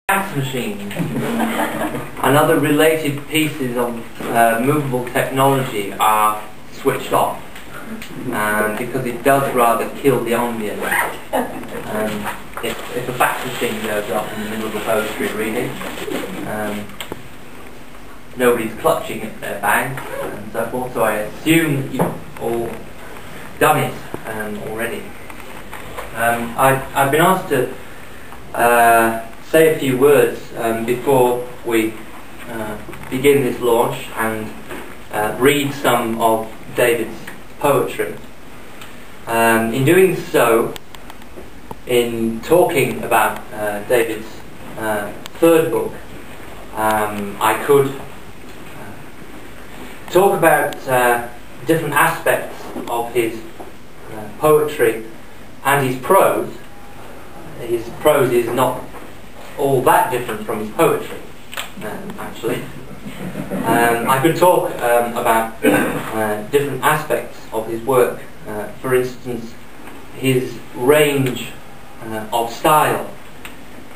fax machines and other related pieces of movable technology are switched off because it does rather kill the ambience. If a fax machine goes off in the middle of a poetry reading, nobody's clutching at their bags and so forth, so I assume that you've all done it already. I've been asked to say a few words before we begin this launch and read some of David's poetry. In doing so, in talking about David's third book, I could talk about different aspects of his poetry and his prose. His prose is not all that different from his poetry, actually. I could talk about different aspects of his work. For instance, his range of style,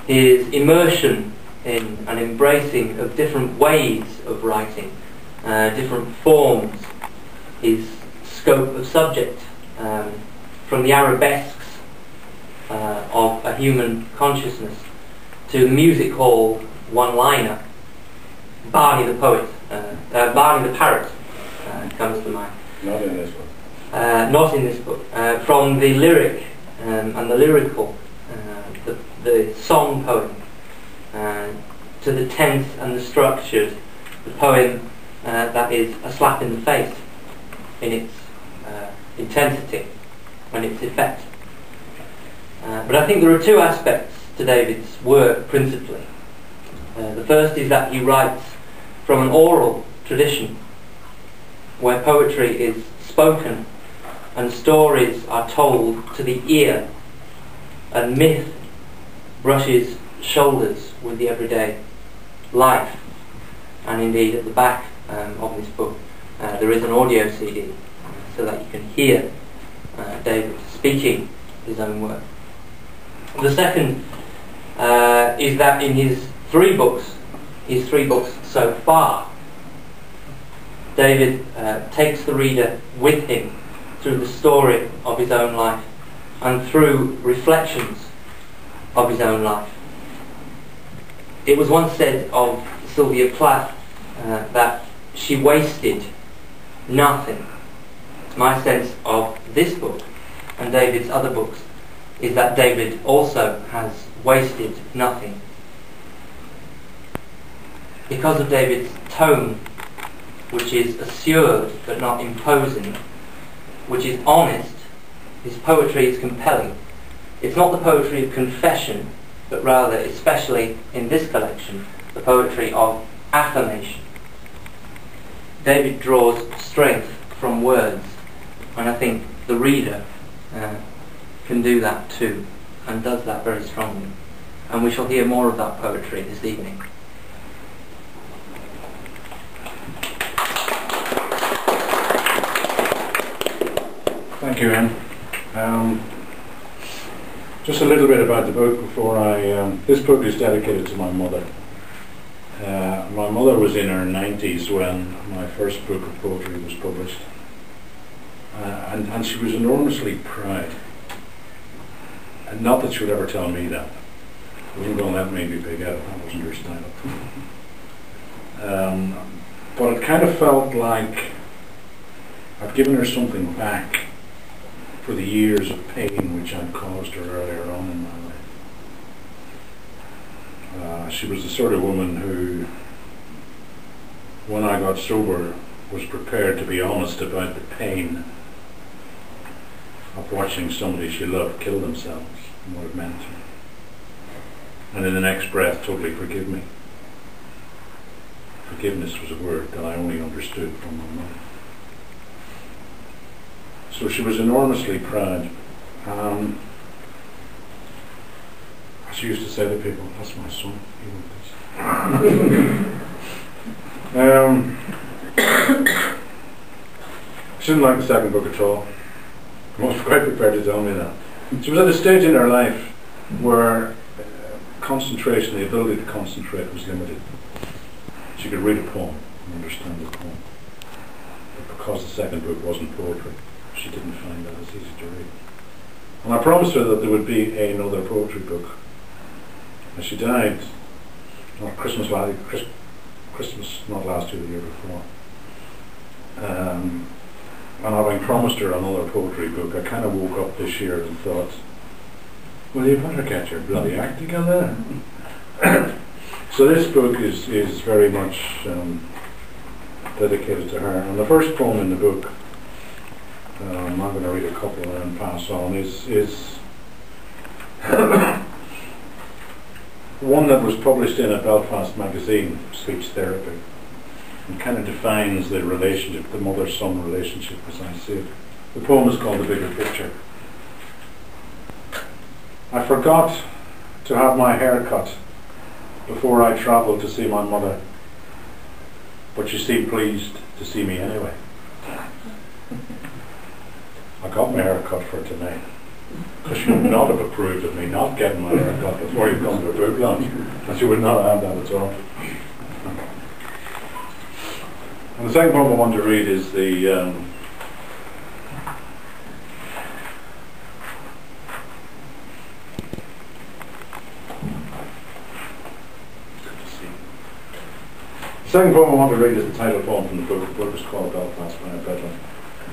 his immersion in and embracing of different ways of writing, different forms, his scope of subject, from the arabesques of a human consciousness to the music hall one-liner. Barney the poet, Barney the parrot comes to mind. Not in this book. Not in this book. From the lyric and the lyrical, the song poem, to the tense and the structured, the poem that is a slap in the face in its intensity and its effect. But I think there are two aspects to David's work principally. The first is that he writes from an oral tradition where poetry is spoken and stories are told to the ear and myth brushes shoulders with the everyday life. And indeed at the back of this book there is an audio CD so that you can hear David speaking his own work. The second is that in his three books so far, David takes the reader with him through the story of his own life and through reflections of his own life. It was once said of Sylvia Plath that she wasted nothing. My sense of this book and David's other books is that David also has wasted nothing. Because of David's tone, which is assured but not imposing, which is honest, his poetry is compelling. It's not the poetry of confession, but rather, especially in this collection, the poetry of affirmation. David draws strength from words, and I think the reader can do that too, and does that very strongly. And we shall hear more of that poetry this evening. Thank you, Ian. Just a little bit about the book before this book is dedicated to my mother. My mother was in her 90s when my first book of poetry was published. And she was enormously proud. And not that she would ever tell me that. She wasn't going to let me be big out. That wasn't her style. But it kind of felt like I've given her something back for the years of pain which I'd caused her earlier on in my life. She was the sort of woman who, when I got sober, was prepared to be honest about the pain of watching somebody she loved kill themselves and what it meant to her. And in the next breath totally forgive me. Forgiveness was a word that I only understood from my mother. So she was enormously proud. She used to say to people, "That's my son, he wrote this." She didn't like the second book at all. She was quite prepared to tell me that. She was at a stage in her life where concentration, the ability to concentrate was limited. She could read a poem and understand the poem. But because the second book wasn't poetry, she didn't find that as easy to read. And I promised her that there would be another poetry book. And she died on Christmas, not last year, the year before. And having promised her another poetry book, I kind of woke up this year and thought, well, you better get your bloody act together. So this book is very much dedicated to her. And the first poem in the book, I'm going to read a couple and then pass on, is one that was published in a Belfast magazine, Speech Therapy, and kind of defines the relationship, the mother-son relationship as I see it. The poem is called The Bigger Picture. I forgot to have my hair cut before I travelled to see my mother, but she seemed pleased to see me anyway. I got my hair cut for tonight, because she would not have approved of me not getting my hair cut before you come to a book launch, and she would not have that at all. And the second poem I want to read is the second poem I want to read is the title poem from the book. The book is called Belfast by Bedlam.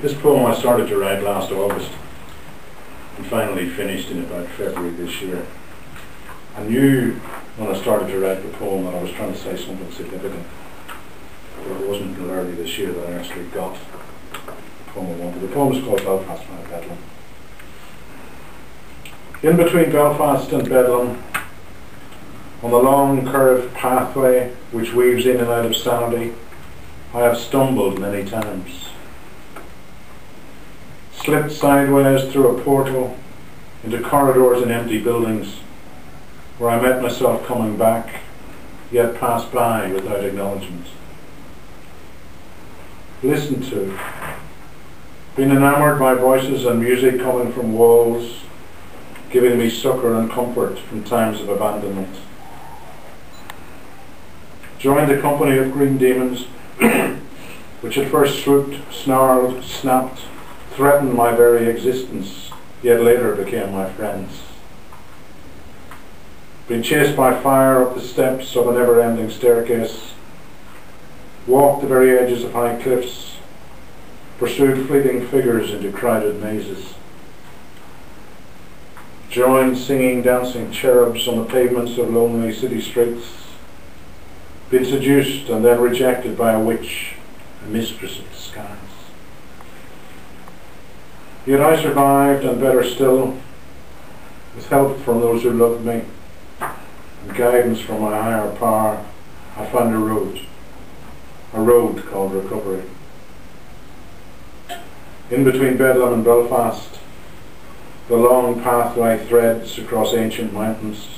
This poem I started to write last August and finally finished in about February this year. I knew when I started to write the poem that I was trying to say something significant, but it wasn't until early this year that I actually got the poem I wanted. The poem is called Belfast by Bedlam. In between Belfast and Bedlam, on the long curved pathway which weaves in and out of sanity, I have stumbled many times. Slipped sideways through a portal into corridors and empty buildings where I met myself coming back, yet passed by without acknowledgement. Listened to, been enamoured by voices and music coming from walls, giving me succour and comfort from times of abandonment. Joined the company of green demons, which at first swooped, snarled, snapped, threatened my very existence, yet later became my friends. Been chased by fire up the steps of a never-ending staircase, walked the very edges of high cliffs, pursued fleeting figures into crowded mazes, joined singing, dancing cherubs on the pavements of lonely city streets, been seduced and then rejected by a witch, a mistress of disguise. Yet I survived, and better still, with help from those who loved me and guidance from my higher power, I found a road called recovery. In between Bedlam and Belfast, the long pathway threads across ancient mountains,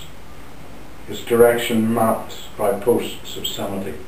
its direction mapped by posts of sanity.